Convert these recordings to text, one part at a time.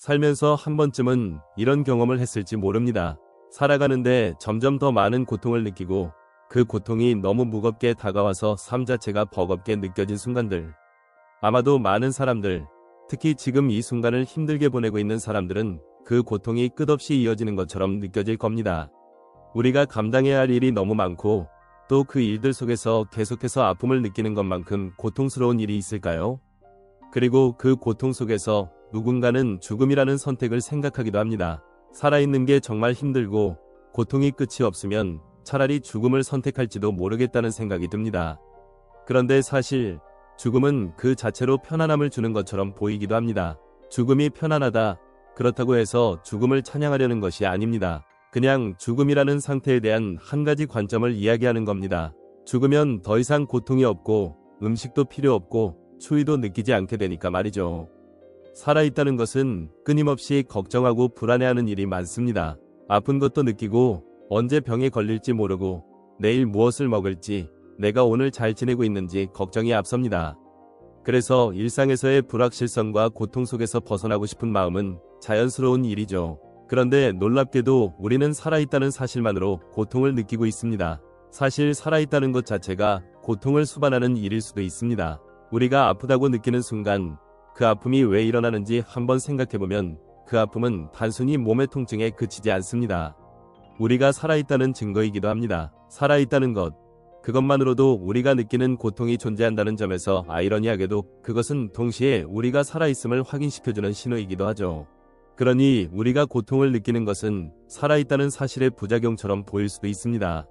살면서 한 번쯤은 이런 경험을 했을지 모릅니다. 살아가는데 점점 더 많은 고통을 느끼고 그 고통이 너무 무겁게 다가와서 삶 자체가 버겁게 느껴진 순간들. 아마도 많은 사람들, 특히 지금 이 순간을 힘들게 보내고 있는 사람들은 그 고통이 끝없이 이어지는 것처럼 느껴질 겁니다. 우리가 감당해야 할 일이 너무 많고 또 그 일들 속에서 계속해서 아픔을 느끼는 것만큼 고통스러운 일이 있을까요? 그리고 그 고통 속에서 누군가는 죽음이라는 선택을 생각하기도 합니다. 살아있는 게 정말 힘들고 고통이 끝이 없으면 차라리 죽음을 선택할지도 모르겠다는 생각이 듭니다. 그런데 사실 죽음은 그 자체로 편안함을 주는 것처럼 보이기도 합니다. 죽음이 편안하다. 그렇다고 해서 죽음을 찬양하려는 것이 아닙니다. 그냥 죽음이라는 상태에 대한 한 가지 관점을 이야기하는 겁니다. 죽으면 더 이상 고통이 없고 음식도 필요 없고 추위도 느끼지 않게 되니까 말이죠. 살아있다는 것은 끊임없이 걱정하고 불안해하는 일이 많습니다. 아픈 것도 느끼고 언제 병에 걸릴지 모르고 내일 무엇을 먹을지 내가 오늘 잘 지내고 있는지 걱정이 앞섭니다. 그래서 일상에서의 불확실성과 고통 속에서 벗어나고 싶은 마음은 자연스러운 일이죠. 그런데 놀랍게도 우리는 살아있다는 사실만으로 고통을 느끼고 있습니다. 사실 살아있다는 것 자체가 고통을 수반하는 일일 수도 있습니다. 우리가 아프다고 느끼는 순간 그 아픔이 왜 일어나는지 한번 생각해보면 그 아픔은 단순히 몸의 통증에 그치지 않습니다. 우리가 살아있다는 증거이기도 합니다. 살아있다는 것, 그것만으로도 우리가 느끼는 고통이 존재한다는 점에서 아이러니하게도 그것은 동시에 우리가 살아있음을 확인시켜주는 신호이기도 하죠. 그러니 우리가 고통을 느끼는 것은 살아있다는 사실의 부작용처럼 보일 수도 있습니다.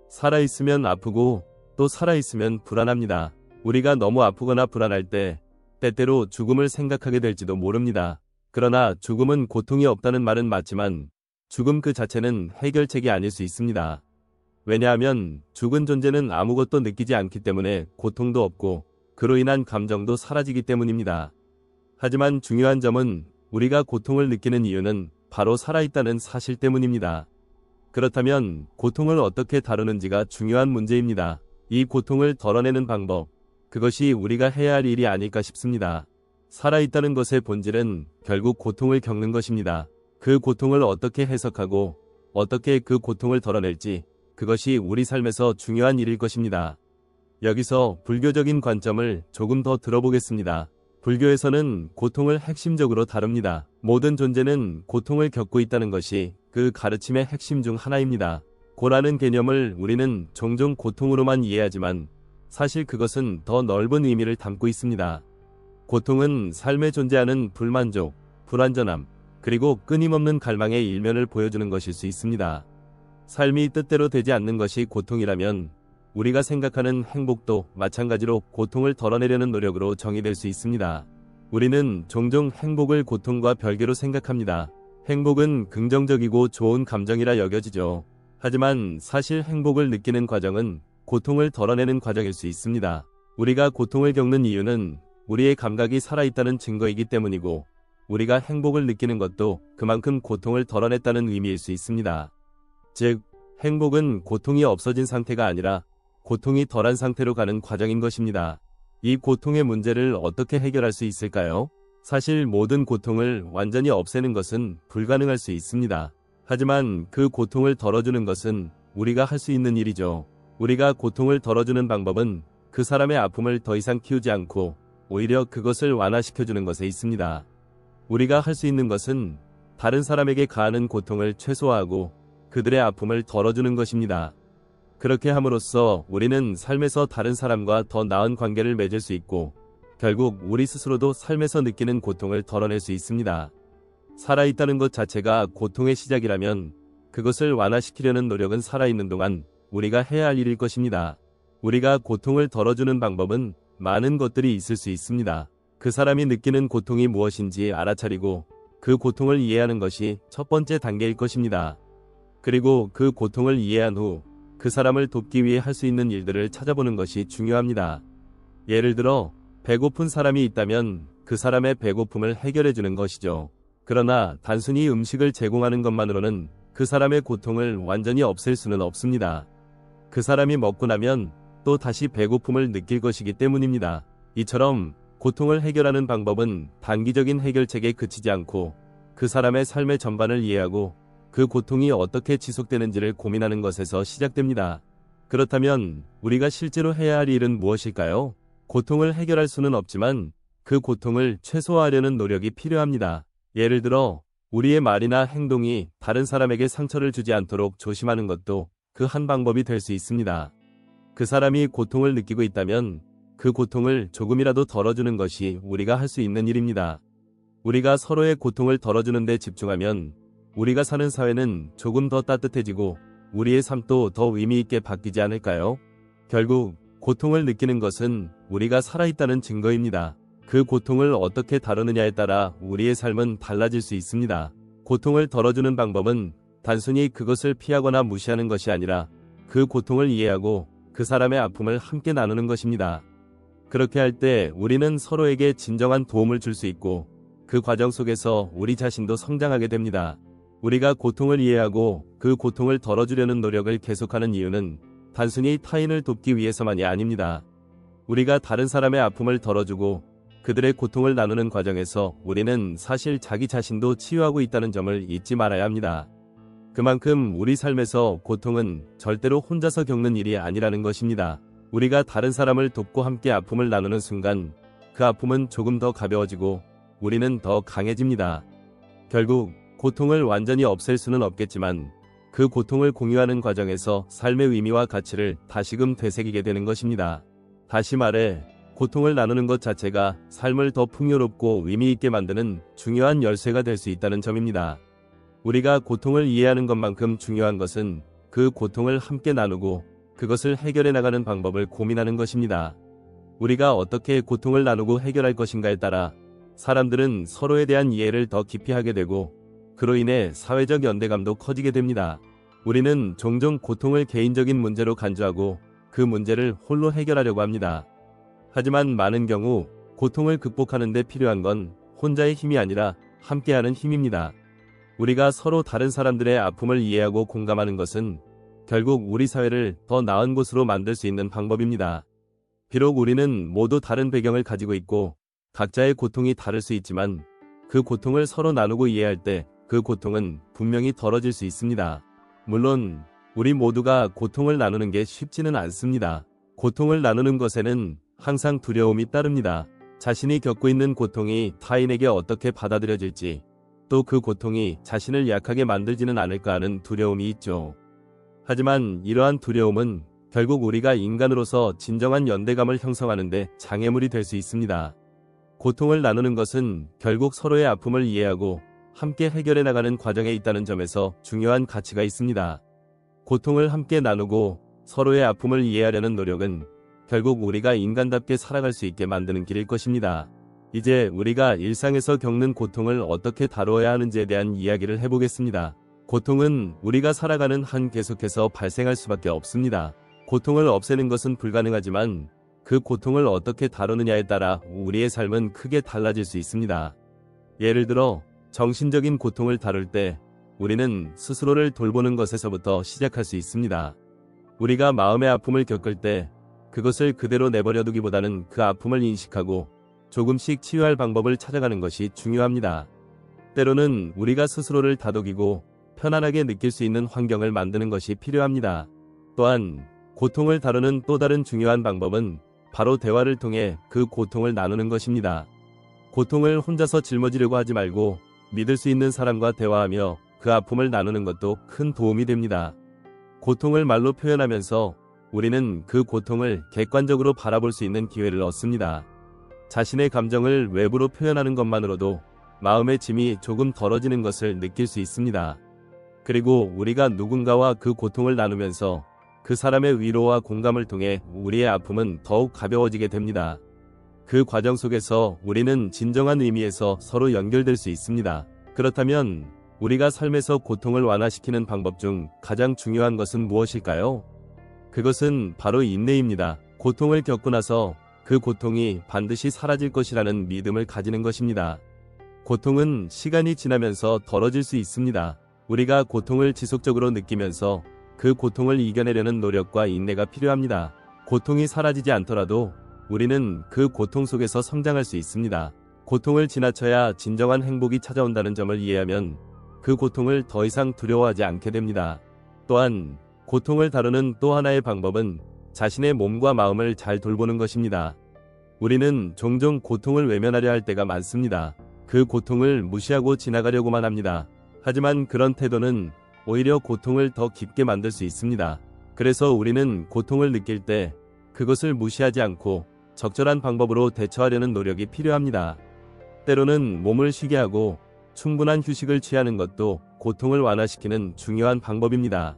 살아있으면 아프고 또 살아있으면 불안합니다. 우리가 너무 아프거나 불안할 때 때때로 죽음을 생각하게 될지도 모릅니다. 그러나 죽음은 고통이 없다는 말은 맞지만 죽음 그 자체는 해결책이 아닐 수 있습니다. 왜냐하면 죽은 존재는 아무것도 느끼지 않기 때문에 고통도 없고 그로 인한 감정도 사라지기 때문입니다. 하지만 중요한 점은 우리가 고통을 느끼는 이유는 바로 살아있다는 사실 때문입니다. 그렇다면 고통을 어떻게 다루는지가 중요한 문제입니다. 이 고통을 덜어내는 방법, 그것이 우리가 해야 할 일이 아닐까 싶습니다. 살아있다는 것의 본질은 결국 고통을 겪는 것입니다. 그 고통을 어떻게 해석하고 어떻게 그 고통을 덜어낼지, 그것이 우리 삶에서 중요한 일일 것입니다. 여기서 불교적인 관점을 조금 더 들어보겠습니다. 불교에서는 고통을 핵심적으로 다룹니다. 모든 존재는 고통을 겪고 있다는 것이 그 가르침의 핵심 중 하나입니다. 고라는 개념을 우리는 종종 고통으로만 이해하지만 사실 그것은 더 넓은 의미를 담고 있습니다. 고통은 삶에 존재하는 불만족, 불완전함, 그리고 끊임없는 갈망의 일면을 보여주는 것일 수 있습니다. 삶이 뜻대로 되지 않는 것이 고통이라면 우리가 생각하는 행복도 마찬가지로 고통을 덜어내려는 노력으로 정의될 수 있습니다. 우리는 종종 행복을 고통과 별개로 생각합니다. 행복은 긍정적이고 좋은 감정이라 여겨지죠. 하지만 사실 행복을 느끼는 과정은 고통을 덜어내는 과정일 수 있습니다. 우리가 고통을 겪는 이유는 우리의 감각이 살아있다는 증거이기 때문이고 우리가 행복을 느끼는 것도 그만큼 고통을 덜어냈다는 의미일 수 있습니다. 즉, 행복은 고통이 없어진 상태가 아니라 고통이 덜한 상태로 가는 과정인 것입니다. 이 고통의 문제를 어떻게 해결할 수 있을까요? 사실 모든 고통을 완전히 없애는 것은 불가능할 수 있습니다. 하지만 그 고통을 덜어주는 것은 우리가 할 수 있는 일이죠. 우리가 고통을 덜어주는 방법은 그 사람의 아픔을 더 이상 키우지 않고 오히려 그것을 완화시켜주는 것에 있습니다. 우리가 할 수 있는 것은 다른 사람에게 가하는 고통을 최소화하고 그들의 아픔을 덜어주는 것입니다. 그렇게 함으로써 우리는 삶에서 다른 사람과 더 나은 관계를 맺을 수 있고 결국 우리 스스로도 삶에서 느끼는 고통을 덜어낼 수 있습니다. 살아있다는 것 자체가 고통의 시작이라면 그것을 완화시키려는 노력은 살아있는 동안 우리가 해야 할 일일 것입니다. 우리가 고통을 덜어주는 방법은 많은 것들이 있을 수 있습니다. 그 사람이 느끼는 고통이 무엇인지 알아차리고 그 고통을 이해하는 것이 첫 번째 단계일 것입니다. 그리고 그 고통을 이해한 후 그 사람을 돕기 위해 할 수 있는 일들을 찾아보는 것이 중요합니다. 예를 들어 배고픈 사람이 있다면 그 사람의 배고픔을 해결해 주는 것이죠. 그러나 단순히 음식을 제공하는 것만으로는 그 사람의 고통을 완전히 없앨 수는 없습니다. 그 사람이 먹고 나면 또 다시 배고픔을 느낄 것이기 때문입니다. 이처럼 고통을 해결하는 방법은 단기적인 해결책에 그치지 않고 그 사람의 삶의 전반을 이해하고 그 고통이 어떻게 지속되는지를 고민하는 것에서 시작됩니다. 그렇다면 우리가 실제로 해야 할 일은 무엇일까요? 고통을 해결할 수는 없지만 그 고통을 최소화하려는 노력이 필요합니다. 예를 들어 우리의 말이나 행동이 다른 사람에게 상처를 주지 않도록 조심하는 것도 그 한 방법이 될 수 있습니다. 그 사람이 고통을 느끼고 있다면 그 고통을 조금이라도 덜어주는 것이 우리가 할 수 있는 일입니다. 우리가 서로의 고통을 덜어주는 데 집중하면 우리가 사는 사회는 조금 더 따뜻해지고 우리의 삶도 더 의미 있게 바뀌지 않을까요? 결국 고통을 느끼는 것은 우리가 살아있다는 증거입니다. 그 고통을 어떻게 다루느냐에 따라 우리의 삶은 달라질 수 있습니다. 고통을 덜어주는 방법은 단순히 그것을 피하거나 무시하는 것이 아니라 그 고통을 이해하고 그 사람의 아픔을 함께 나누는 것입니다. 그렇게 할 때 우리는 서로에게 진정한 도움을 줄 수 있고 그 과정 속에서 우리 자신도 성장하게 됩니다. 우리가 고통을 이해하고 그 고통을 덜어주려는 노력을 계속하는 이유는 단순히 타인을 돕기 위해서만이 아닙니다. 우리가 다른 사람의 아픔을 덜어주고 그들의 고통을 나누는 과정에서 우리는 사실 자기 자신도 치유하고 있다는 점을 잊지 말아야 합니다. 그만큼 우리 삶에서 고통은 절대로 혼자서 겪는 일이 아니라는 것입니다. 우리가 다른 사람을 돕고 함께 아픔을 나누는 순간 그 아픔은 조금 더 가벼워지고 우리는 더 강해집니다. 결국 고통을 완전히 없앨 수는 없겠지만 그 고통을 공유하는 과정에서 삶의 의미와 가치를 다시금 되새기게 되는 것입니다. 다시 말해 고통을 나누는 것 자체가 삶을 더 풍요롭고 의미 있게 만드는 중요한 열쇠가 될 수 있다는 점입니다. 우리가 고통을 이해하는 것만큼 중요한 것은 그 고통을 함께 나누고 그것을 해결해 나가는 방법을 고민하는 것입니다. 우리가 어떻게 고통을 나누고 해결할 것인가에 따라 사람들은 서로에 대한 이해를 더 깊이 하게 되고 그로 인해 사회적 연대감도 커지게 됩니다. 우리는 종종 고통을 개인적인 문제로 간주하고 그 문제를 홀로 해결하려고 합니다. 하지만 많은 경우 고통을 극복하는 데 필요한 건 혼자의 힘이 아니라 함께하는 힘입니다. 우리가 서로 다른 사람들의 아픔을 이해하고 공감하는 것은 결국 우리 사회를 더 나은 곳으로 만들 수 있는 방법입니다. 비록 우리는 모두 다른 배경을 가지고 있고 각자의 고통이 다를 수 있지만 그 고통을 서로 나누고 이해할 때 그 고통은 분명히 덜어질 수 있습니다. 물론 우리 모두가 고통을 나누는 게 쉽지는 않습니다. 고통을 나누는 것에는 항상 두려움이 따릅니다. 자신이 겪고 있는 고통이 타인에게 어떻게 받아들여질지, 또 그 고통이 자신을 약하게 만들지는 않을까 하는 두려움이 있죠. 하지만 이러한 두려움은 결국 우리가 인간으로서 진정한 연대감을 형성하는 데 장애물이 될 수 있습니다. 고통을 나누는 것은 결국 서로의 아픔을 이해하고 함께 해결해 나가는 과정에 있다는 점에서 중요한 가치가 있습니다. 고통을 함께 나누고 서로의 아픔을 이해하려는 노력은 결국 우리가 인간답게 살아갈 수 있게 만드는 길일 것입니다. 이제 우리가 일상에서 겪는 고통을 어떻게 다루어야 하는지에 대한 이야기를 해보겠습니다. 고통은 우리가 살아가는 한 계속해서 발생할 수밖에 없습니다. 고통을 없애는 것은 불가능하지만 그 고통을 어떻게 다루느냐에 따라 우리의 삶은 크게 달라질 수 있습니다. 예를 들어 정신적인 고통을 다룰 때 우리는 스스로를 돌보는 것에서부터 시작할 수 있습니다. 우리가 마음의 아픔을 겪을 때 그것을 그대로 내버려 두기보다는 그 아픔을 인식하고 조금씩 치유할 방법을 찾아가는 것이 중요합니다. 때로는 우리가 스스로를 다독이고 편안하게 느낄 수 있는 환경을 만드는 것이 필요합니다. 또한 고통을 다루는 또 다른 중요한 방법은 바로 대화를 통해 그 고통을 나누는 것입니다. 고통을 혼자서 짊어지려고 하지 말고 믿을 수 있는 사람과 대화하며 그 아픔을 나누는 것도 큰 도움이 됩니다. 고통을 말로 표현하면서 우리는 그 고통을 객관적으로 바라볼 수 있는 기회를 얻습니다. 자신의 감정을 외부로 표현하는 것만으로도 마음의 짐이 조금 덜어지는 것을 느낄 수 있습니다. 그리고 우리가 누군가와 그 고통을 나누면서 그 사람의 위로와 공감을 통해 우리의 아픔은 더욱 가벼워지게 됩니다. 그 과정 속에서 우리는 진정한 의미에서 서로 연결될 수 있습니다. 그렇다면 우리가 삶에서 고통을 완화시키는 방법 중 가장 중요한 것은 무엇일까요? 그것은 바로 인내입니다. 고통을 겪고 나서 그 고통이 반드시 사라질 것이라는 믿음을 가지는 것입니다. 고통은 시간이 지나면서 덜어질 수 있습니다. 우리가 고통을 지속적으로 느끼면서 그 고통을 이겨내려는 노력과 인내가 필요합니다. 고통이 사라지지 않더라도 우리는 그 고통 속에서 성장할 수 있습니다. 고통을 지나쳐야 진정한 행복이 찾아온다는 점을 이해하면 그 고통을 더 이상 두려워하지 않게 됩니다. 또한 고통을 다루는 또 하나의 방법은 자신의 몸과 마음을 잘 돌보는 것입니다. 우리는 종종 고통을 외면하려 할 때가 많습니다. 그 고통을 무시하고 지나가려고만 합니다. 하지만 그런 태도는 오히려 고통을 더 깊게 만들 수 있습니다. 그래서 우리는 고통을 느낄 때 그것을 무시하지 않고 적절한 방법으로 대처하려는 노력이 필요합니다. 때로는 몸을 쉬게 하고 충분한 휴식을 취하는 것도 고통을 완화시키는 중요한 방법입니다.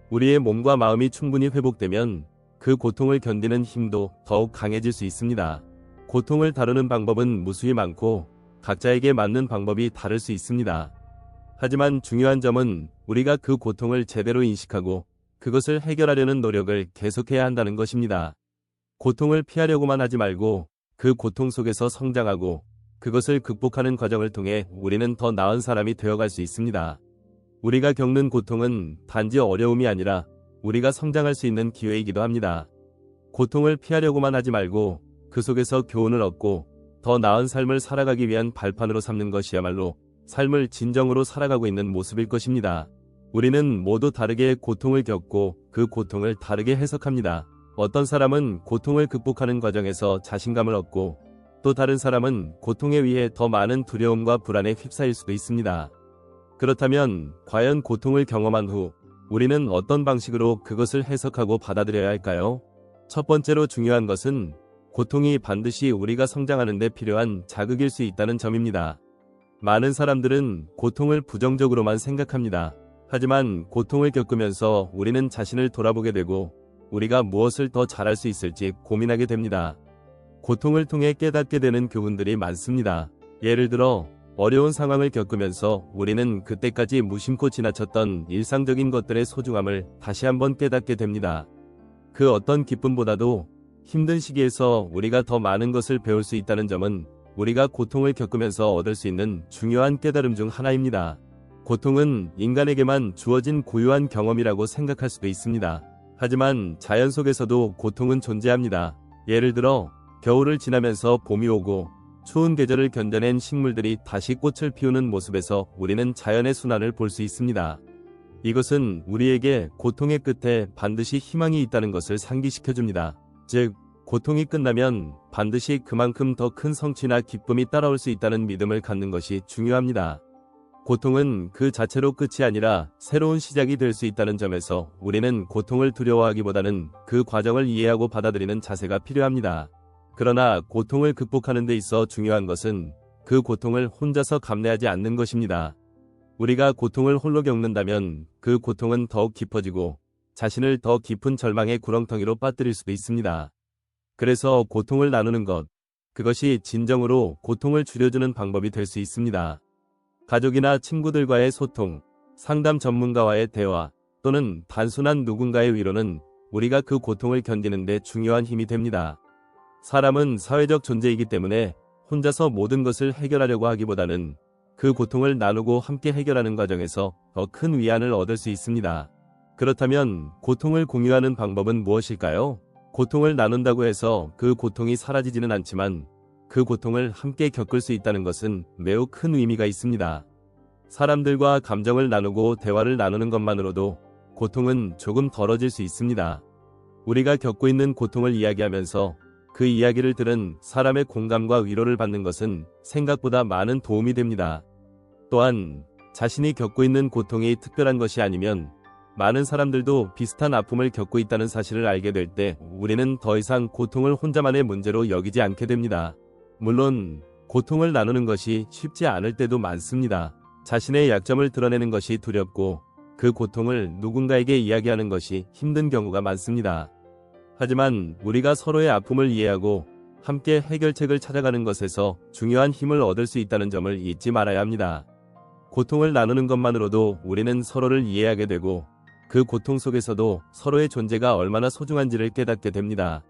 우리의 몸과 마음이 충분히 회복되면 그 고통을 견디는 힘도 더욱 강해질 수 있습니다. 고통을 다루는 방법은 무수히 많고 각자에게 맞는 방법이 다를 수 있습니다. 하지만 중요한 점은 우리가 그 고통을 제대로 인식하고 그것을 해결하려는 노력을 계속해야 한다는 것입니다. 고통을 피하려고만 하지 말고 그 고통 속에서 성장하고 그것을 극복하는 과정을 통해 우리는 더 나은 사람이 되어갈 수 있습니다. 우리가 겪는 고통은 단지 어려움이 아니라 우리가 성장할 수 있는 기회이기도 합니다. 고통을 피하려고만 하지 말고 그 속에서 교훈을 얻고 더 나은 삶을 살아가기 위한 발판으로 삼는 것이야말로 삶을 진정으로 살아가고 있는 모습일 것입니다. 우리는 모두 다르게 고통을 겪고 그 고통을 다르게 해석합니다. 어떤 사람은 고통을 극복하는 과정에서 자신감을 얻고 또 다른 사람은 고통에 의해 더 많은 두려움과 불안에 휩싸일 수도 있습니다. 그렇다면 과연 고통을 경험한 후 우리는 어떤 방식으로 그것을 해석하고 받아들여야 할까요? 첫 번째로 중요한 것은 고통이 반드시 우리가 성장하는 데 필요한 자극일 수 있다는 점입니다. 많은 사람들은 고통을 부정적으로만 생각합니다. 하지만 고통을 겪으면서 우리는 자신을 돌아보게 되고 우리가 무엇을 더 잘할 수 있을지 고민하게 됩니다. 고통을 통해 깨닫게 되는 교훈들이 많습니다. 예를 들어 어려운 상황을 겪으면서 우리는 그때까지 무심코 지나쳤던 일상적인 것들의 소중함을 다시 한번 깨닫게 됩니다. 그 어떤 기쁨보다도 힘든 시기에서 우리가 더 많은 것을 배울 수 있다는 점은 우리가 고통을 겪으면서 얻을 수 있는 중요한 깨달음 중 하나입니다. 고통은 인간에게만 주어진 고유한 경험이라고 생각할 수도 있습니다. 하지만 자연 속에서도 고통은 존재합니다. 예를 들어 겨울을 지나면서 봄이 오고 추운 계절을 견뎌낸 식물들이 다시 꽃을 피우는 모습에서 우리는 자연의 순환을 볼 수 있습니다. 이것은 우리에게 고통의 끝에 반드시 희망이 있다는 것을 상기시켜줍니다. 즉, 고통이 끝나면 반드시 그만큼 더 큰 성취나 기쁨이 따라올 수 있다는 믿음을 갖는 것이 중요합니다. 고통은 그 자체로 끝이 아니라 새로운 시작이 될 수 있다는 점에서 우리는 고통을 두려워하기보다는 그 과정을 이해하고 받아들이는 자세가 필요합니다. 그러나 고통을 극복하는 데 있어 중요한 것은 그 고통을 혼자서 감내하지 않는 것입니다. 우리가 고통을 홀로 겪는다면 그 고통은 더욱 깊어지고 자신을 더 깊은 절망의 구렁텅이로 빠뜨릴 수도 있습니다. 그래서 고통을 나누는 것, 그것이 진정으로 고통을 줄여주는 방법이 될 수 있습니다. 가족이나 친구들과의 소통, 상담 전문가와의 대화, 또는 단순한 누군가의 위로는 우리가 그 고통을 견디는 데 중요한 힘이 됩니다. 사람은 사회적 존재이기 때문에 혼자서 모든 것을 해결하려고 하기보다는 그 고통을 나누고 함께 해결하는 과정에서 더 큰 위안을 얻을 수 있습니다. 그렇다면 고통을 공유하는 방법은 무엇일까요? 고통을 나눈다고 해서 그 고통이 사라지지는 않지만 그 고통을 함께 겪을 수 있다는 것은 매우 큰 의미가 있습니다. 사람들과 감정을 나누고 대화를 나누는 것만으로도 고통은 조금 덜어질 수 있습니다. 우리가 겪고 있는 고통을 이야기하면서 그 이야기를 들은 사람의 공감과 위로를 받는 것은 생각보다 많은 도움이 됩니다. 또한 자신이 겪고 있는 고통이 특별한 것이 아니면 많은 사람들도 비슷한 아픔을 겪고 있다는 사실을 알게 될 때 우리는 더 이상 고통을 혼자만의 문제로 여기지 않게 됩니다. 물론 고통을 나누는 것이 쉽지 않을 때도 많습니다. 자신의 약점을 드러내는 것이 두렵고 그 고통을 누군가에게 이야기하는 것이 힘든 경우가 많습니다. 하지만 우리가 서로의 아픔을 이해하고 함께 해결책을 찾아가는 것에서 중요한 힘을 얻을 수 있다는 점을 잊지 말아야 합니다. 고통을 나누는 것만으로도 우리는 서로를 이해하게 되고 그 고통 속에서도 서로의 존재가 얼마나 소중한지를 깨닫게 됩니다.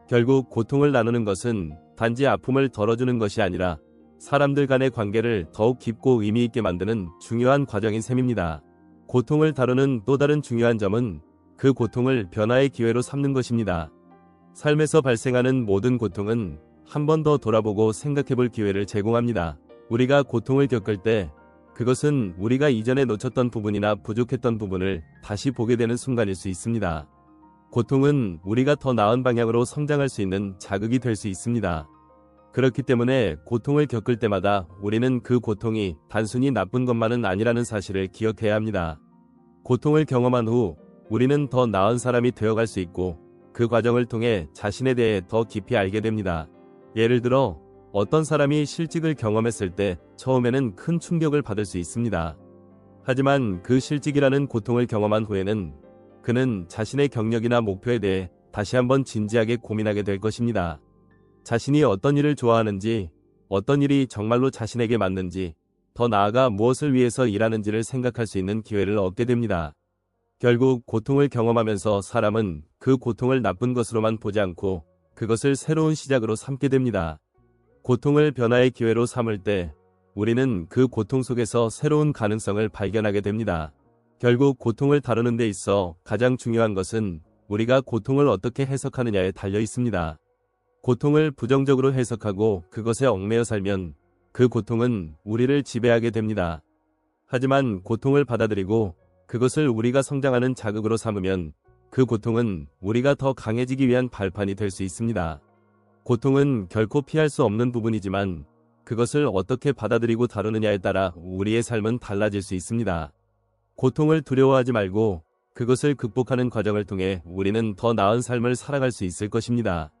결국 고통을 나누는 것은 단지 아픔을 덜어주는 것이 아니라 사람들 간의 관계를 더욱 깊고 의미 있게 만드는 중요한 과정인 셈입니다. 고통을 다루는 또 다른 중요한 점은 그 고통을 변화의 기회로 삼는 것입니다. 삶에서 발생하는 모든 고통은 한 번 더 돌아보고 생각해볼 기회를 제공합니다. 우리가 고통을 겪을 때 그것은 우리가 이전에 놓쳤던 부분이나 부족했던 부분을 다시 보게 되는 순간일 수 있습니다. 고통은 우리가 더 나은 방향으로 성장할 수 있는 자극이 될 수 있습니다. 그렇기 때문에 고통을 겪을 때마다 우리는 그 고통이 단순히 나쁜 것만은 아니라는 사실을 기억해야 합니다. 고통을 경험한 후 우리는 더 나은 사람이 되어갈 수 있고 그 과정을 통해 자신에 대해 더 깊이 알게 됩니다. 예를 들어 어떤 사람이 실직을 경험했을 때 처음에는 큰 충격을 받을 수 있습니다. 하지만 그 실직이라는 고통을 경험한 후에는 그는 자신의 경력이나 목표에 대해 다시 한번 진지하게 고민하게 될 것입니다. 자신이 어떤 일을 좋아하는지, 어떤 일이 정말로 자신에게 맞는지, 더 나아가 무엇을 위해서 일하는지를 생각할 수 있는 기회를 얻게 됩니다. 결국 고통을 경험하면서 사람은 그 고통을 나쁜 것으로만 보지 않고 그것을 새로운 시작으로 삼게 됩니다. 고통을 변화의 기회로 삼을 때 우리는 그 고통 속에서 새로운 가능성을 발견하게 됩니다. 결국 고통을 다루는 데 있어 가장 중요한 것은 우리가 고통을 어떻게 해석하느냐에 달려 있습니다. 고통을 부정적으로 해석하고 그것에 얽매여 살면 그 고통은 우리를 지배하게 됩니다. 하지만 고통을 받아들이고 그것을 우리가 성장하는 자극으로 삼으면 그 고통은 우리가 더 강해지기 위한 발판이 될 수 있습니다. 고통은 결코 피할 수 없는 부분이지만 그것을 어떻게 받아들이고 다루느냐에 따라 우리의 삶은 달라질 수 있습니다. 고통을 두려워하지 말고 그것을 극복하는 과정을 통해 우리는 더 나은 삶을 살아갈 수 있을 것입니다.